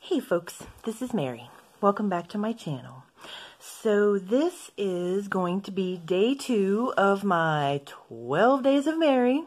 Hey folks, this is Mary. Welcome back to my channel. So this is going to be day 2 of my 12 days of Mary.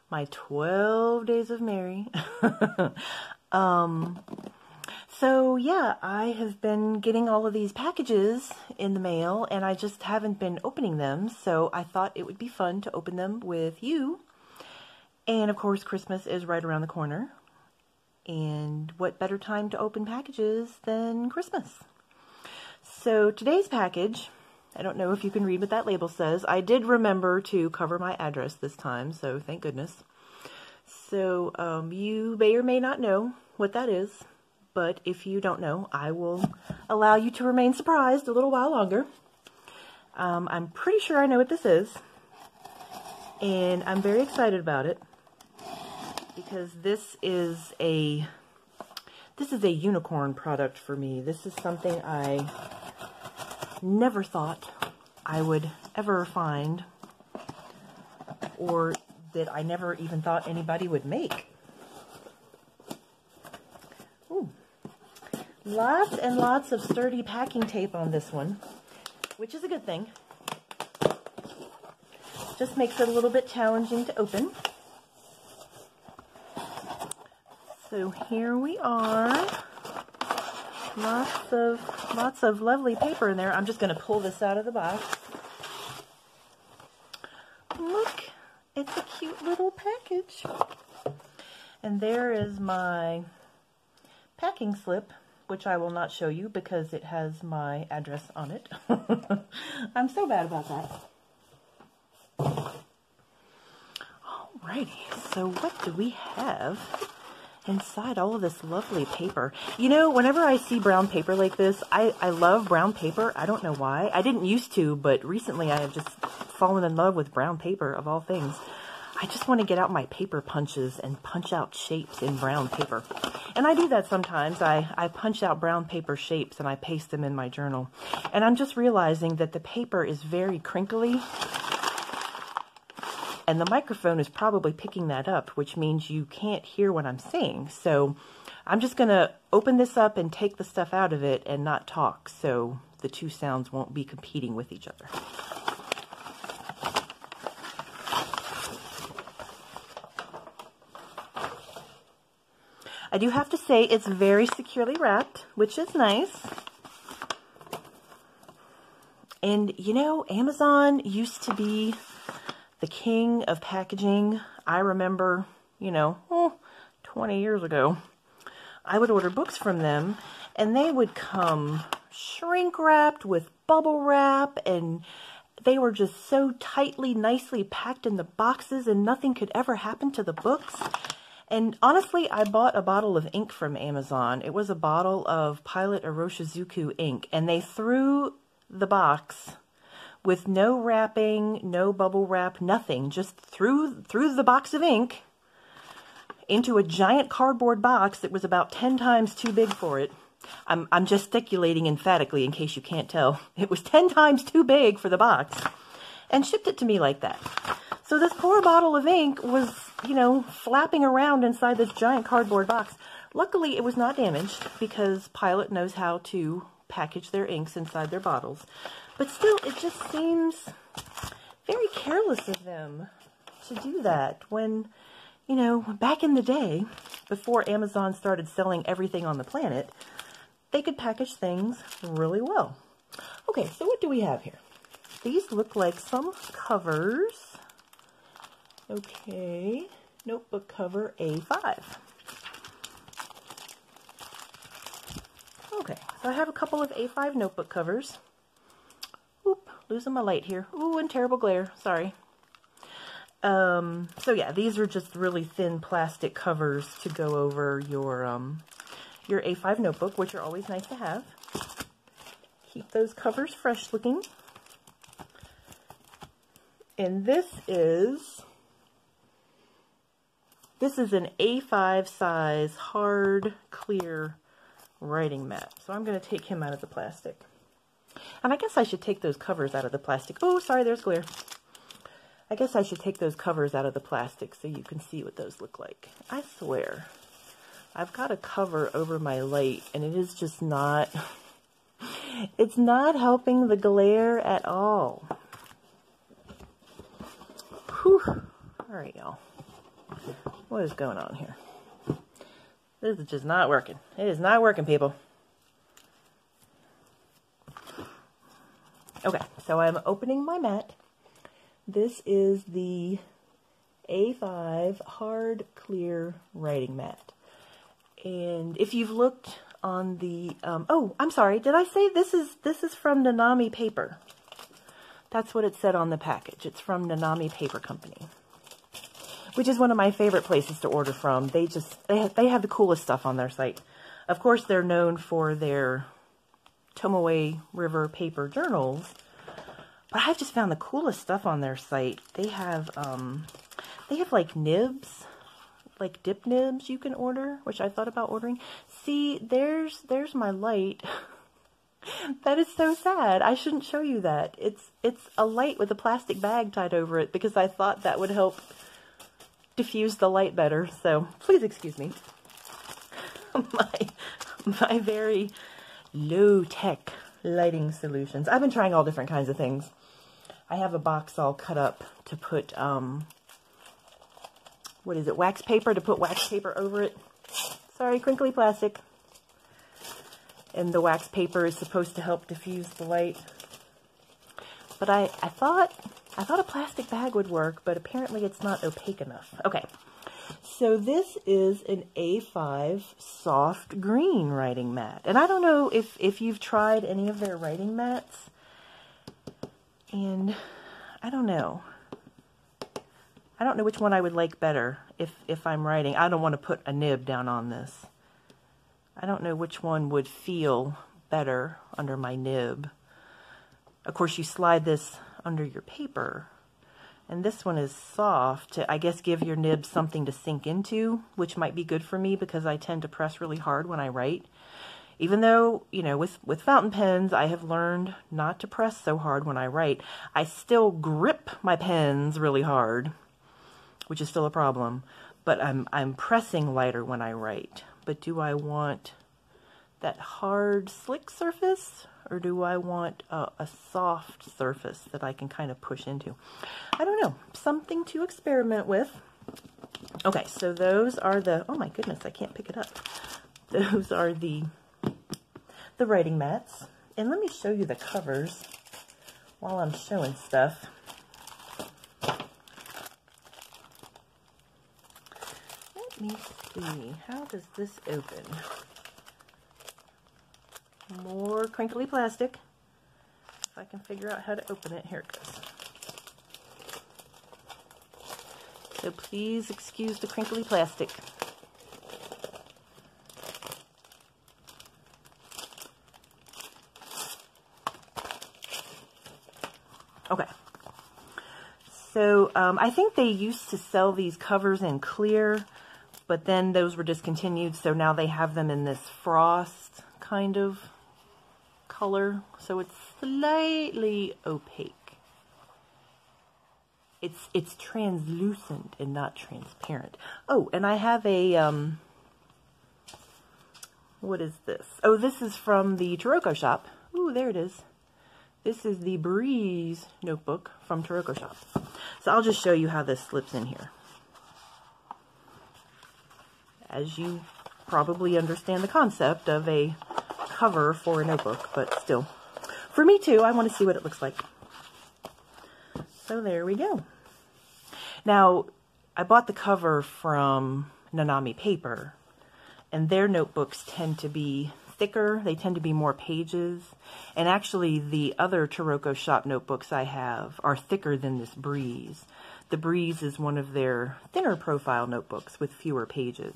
My 12 days of Mary. So yeah, I have been getting all of these packages in the mail and I just haven't been opening them. So I thought it would be fun to open them with you. And of course, Christmas is right around the corner. And what better time to open packages than Christmas? So today's package, I don't know if you can read what that label says. I did remember to cover my address this time, so thank goodness. So you may or may not know what that is, but if you don't know, I will allow you to remain surprised a little while longer. I'm pretty sure I know what this is, and I'm very excited about it. Because this is a unicorn product for me. This is something I never thought I would ever find, or that I never even thought anybody would make. Ooh. Lots and lots of sturdy packing tape on this one, which is a good thing. Just makes it a little bit challenging to open. So here we are, lots of lovely paper in there. I'm just going to pull this out of the box. Look, it's a cute little package. And there is my packing slip, which I will not show you because it has my address on it. I'm so bad about that. Alrighty, so what do we have inside all of this lovely paper? You know, whenever I see brown paper like this, I love brown paper. I don't know why. I didn't used to, but recently I have just fallen in love with brown paper, of all things. I just want to get out my paper punches and punch out shapes in brown paper. And I do that sometimes. I punch out brown paper shapes and I paste them in my journal. And I'm just realizing that the paper is very crinkly. And the microphone is probably picking that up, which means you can't hear what I'm saying. So I'm just going to open this up and take the stuff out of it and not talk, so the two sounds won't be competing with each other. I do have to say it's very securely wrapped, which is nice. And you know, Amazon used to be the king of packaging. I remember, 20 years ago, I would order books from them and they would come shrink wrapped with bubble wrap, and they were just so tightly, nicely packed in the boxes and nothing could ever happen to the books. And honestly, I bought a bottle of ink from Amazon. It was a bottle of Pilot Iroshizuku ink, and they threw the box with no wrapping, no bubble wrap, nothing. Just threw the box of ink into a giant cardboard box that was about 10 times too big for it. I'm gesticulating emphatically in case you can't tell. It was 10 times too big for the box, and shipped it to me like that. So this poor bottle of ink was, flapping around inside this giant cardboard box. Luckily, it was not damaged because Pilot knows how to package their inks inside their bottles. But still, it just seems very careless of them to do that when, back in the day, before Amazon started selling everything on the planet, they could package things really well. Okay, so what do we have here? These look like some covers. Okay, notebook cover A5. Okay, so I have a couple of A5 notebook covers. Oop, losing my light here. Ooh, and terrible glare. Sorry. So yeah, these are just really thin plastic covers to go over your A5 notebook, which are always nice to have. Keep those covers fresh looking. And this is an A5 size hard clear writing mat. So I'm going to take him out of the plastic. And I guess I should take those covers out of the plastic. Oh, sorry, there's glare. I guess I should take those covers out of the plastic so you can see what those look like. I swear, I've got a cover over my light, and it is just not, it's not helping the glare at all. Whew. All right, y'all. What is going on here? This is just not working. It is not working, people. Okay, so I'm opening my mat. This is the A5 hard clear writing mat. And if you've looked on the, oh, I'm sorry, did I say this is from Nanami paper? That's what it said on the package. It's from Nanami Paper Company, which is one of my favorite places to order from. They have the coolest stuff on their site. Of course, they're known for their Tomoe River paper journals, but I've just found the coolest stuff on their site. They have like nibs, like dip nibs you can order, which I thought about ordering. See, there's my light. That is so sad. I shouldn't show you that. It's a light with a plastic bag tied over it because I thought that would help diffuse the light better. So please excuse me. my very low-tech lighting solutions. I've been trying all different kinds of things. I have a box all cut up to put, what is it, wax paper, to put wax paper over it. Sorry, crinkly plastic. And the wax paper is supposed to help diffuse the light. But I thought a plastic bag would work, but apparently it's not opaque enough. Okay, so this is an A5 soft green writing mat. And I don't know if you've tried any of their writing mats. And I don't know. I don't know which one I would like better if I'm writing. I don't want to put a nib down on this. I don't know which one would feel better under my nib. Of course, you slide this under your paper. And this one is soft to, I guess, give your nib something to sink into, which might be good for me because I tend to press really hard when I write. Even though, you know, with fountain pens, I have learned not to press so hard when I write. I still grip my pens really hard, which is still a problem. But I'm pressing lighter when I write. But do I want that hard, slick surface? Or do I want a soft surface that I can kind of push into? I don't know. Something to experiment with. Okay, so those are the... Oh my goodness, I can't pick it up. Those are the writing mats. And let me show you the covers while I'm showing stuff. Let me see. How does this open? More crinkly plastic. If I can figure out how to open it. Here it goes. So please excuse the crinkly plastic. Okay. So I think they used to sell these covers in clear, but then those were discontinued, so now they have them in this frost kind of color, so it's slightly opaque. It's translucent and not transparent. Oh, and I have a what is this? Oh, this is from the Taroko shop. Ooh, there it is. This is the Breeze notebook from Taroko shop. So I'll just show you how this slips in here. As you probably understand the concept of a cover for a notebook, but still. For me too, I want to see what it looks like. So there we go. Now, I bought the cover from Nanami Paper, and their notebooks tend to be thicker. They tend to be more pages. And actually, the other Taroko shop notebooks I have are thicker than this Breeze. The Breeze is one of their thinner profile notebooks with fewer pages.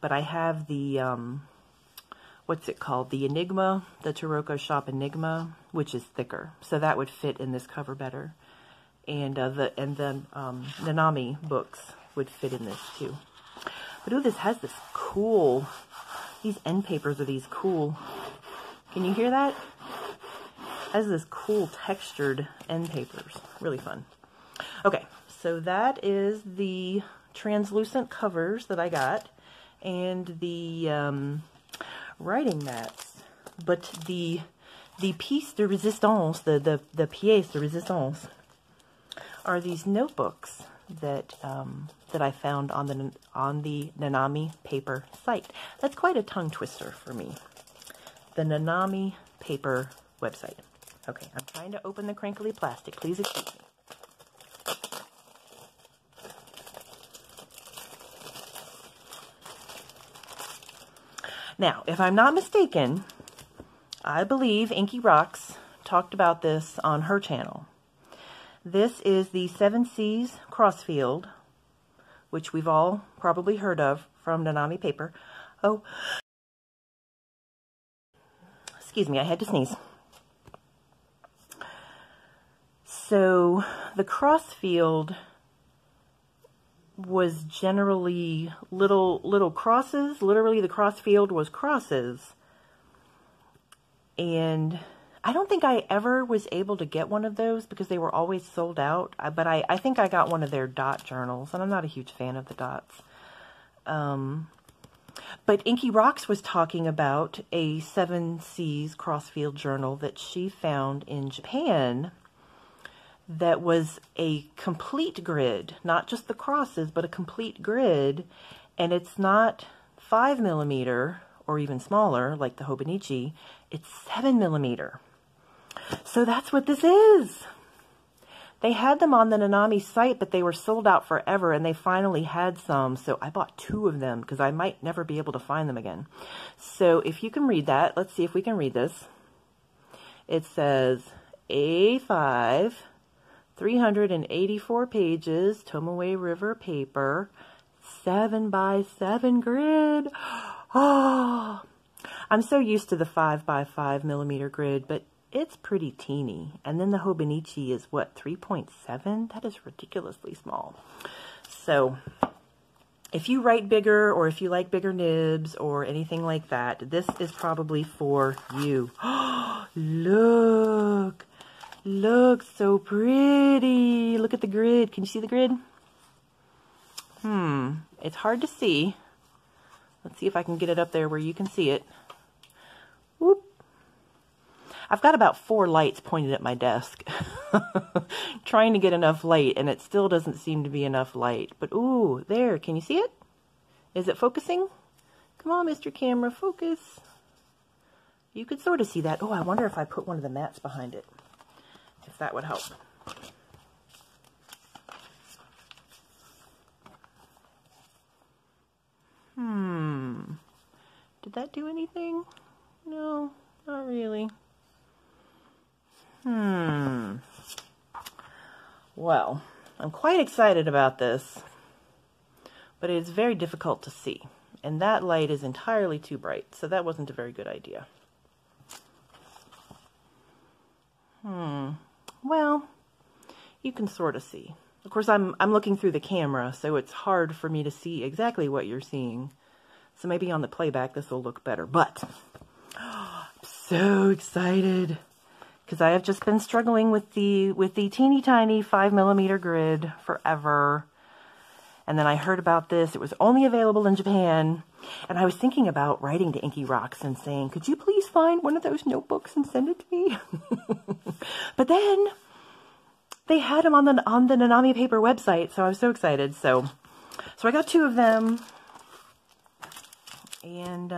But I have the, what's it called? The Enigma, the Taroko shop Enigma, which is thicker. So that would fit in this cover better. And the Nanami books would fit in this too. But oh, this has this cool, these end papers are these cool, can you hear that? It has this cool textured end papers. Really fun. Okay, so that is the translucent covers that I got. and the writing mats. But the piece de resistance, the pièce de resistance, are these notebooks that that I found on the Nanami paper site. That's quite a tongue twister for me. The Nanami paper website. Okay, I'm trying to open the crinkly plastic. Please excuse me. Now, if I'm not mistaken, I believe Inky Rocks talked about this on her channel. This is the 7 Seas Crossfield, which we've all probably heard of from Nanami paper. Oh, excuse me, I had to sneeze. So the Crossfield was generally little crosses. Literally, the Crossfield was crosses. And I don't think I ever was able to get one of those because they were always sold out. But I think I got one of their dot journals, and I'm not a huge fan of the dots. But Inky Rocks was talking about a 7 Seas Crossfield journal that she found in Japan that was a complete grid, not just the crosses, but a complete grid, and it's not 5mm or even smaller like the Hobonichi, it's 7mm. So that's what this is. They had them on the Nanami site, but they were sold out forever, and they finally had some, so I bought 2 of them because I might never be able to find them again. So if you can read that, let's see if we can read this. It says A5, 384 pages, Tomoe River paper, 7x7 grid. Oh, I'm so used to the 5x5mm grid, but it's pretty teeny. And then the Hobonichi is what, 3.7? That is ridiculously small. So if you write bigger, or if you like bigger nibs or anything like that, this is probably for you. Look. Look, so pretty. Look at the grid. Can you see the grid? It's hard to see. Let's see if I can get it up there where you can see it. Whoop. I've got about 4 lights pointed at my desk. Trying to get enough light, and it still doesn't seem to be enough light. But, ooh, there. Can you see it? Is it focusing? Come on, Mr. Camera, focus. You could sort of see that. Oh, I wonder if I put one of the mats behind it. If that would help. Did that do anything? No, not really. Well, I'm quite excited about this, but it's very difficult to see. And that light is entirely too bright, so that wasn't a very good idea. Well, you can sort of see. Of course, I'm looking through the camera, so it's hard for me to see exactly what you're seeing. So maybe on the playback this will look better. But I'm so excited because I have just been struggling with the teeny tiny 5mm grid forever. And then I heard about this. It was only available in Japan. And I was thinking about writing to Inky Rocks and saying, could you please find one of those notebooks and send it to me? But then they had them on the Nanami paper website, so I was so excited. So I got 2 of them. And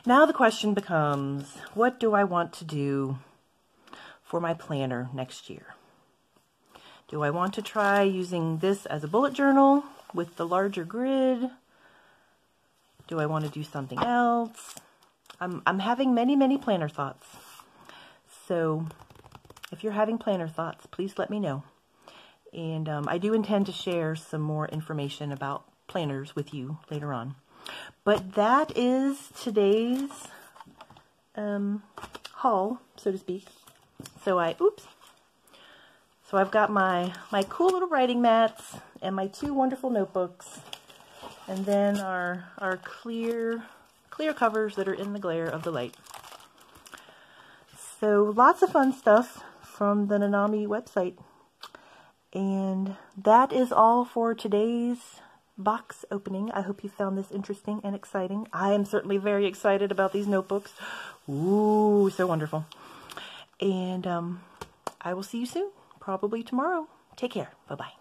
now the question becomes, what do I want to do for my planner next year? Do I want to try using this as a bullet journal with the larger grid? Do I want to do something else? I'm having many planner thoughts. So if you're having planner thoughts, please let me know. And I do intend to share some more information about planners with you later on. But that is today's haul, so to speak. So I've got my cool little writing mats and my 2 wonderful notebooks, and then our clear covers that are in the glare of the light. So lots of fun stuff from the Nanami website. And that is all for today's box opening. I hope you found this interesting and exciting. I am certainly very excited about these notebooks. Ooh, so wonderful. And I will see you soon, probably tomorrow. Take care. Bye-bye.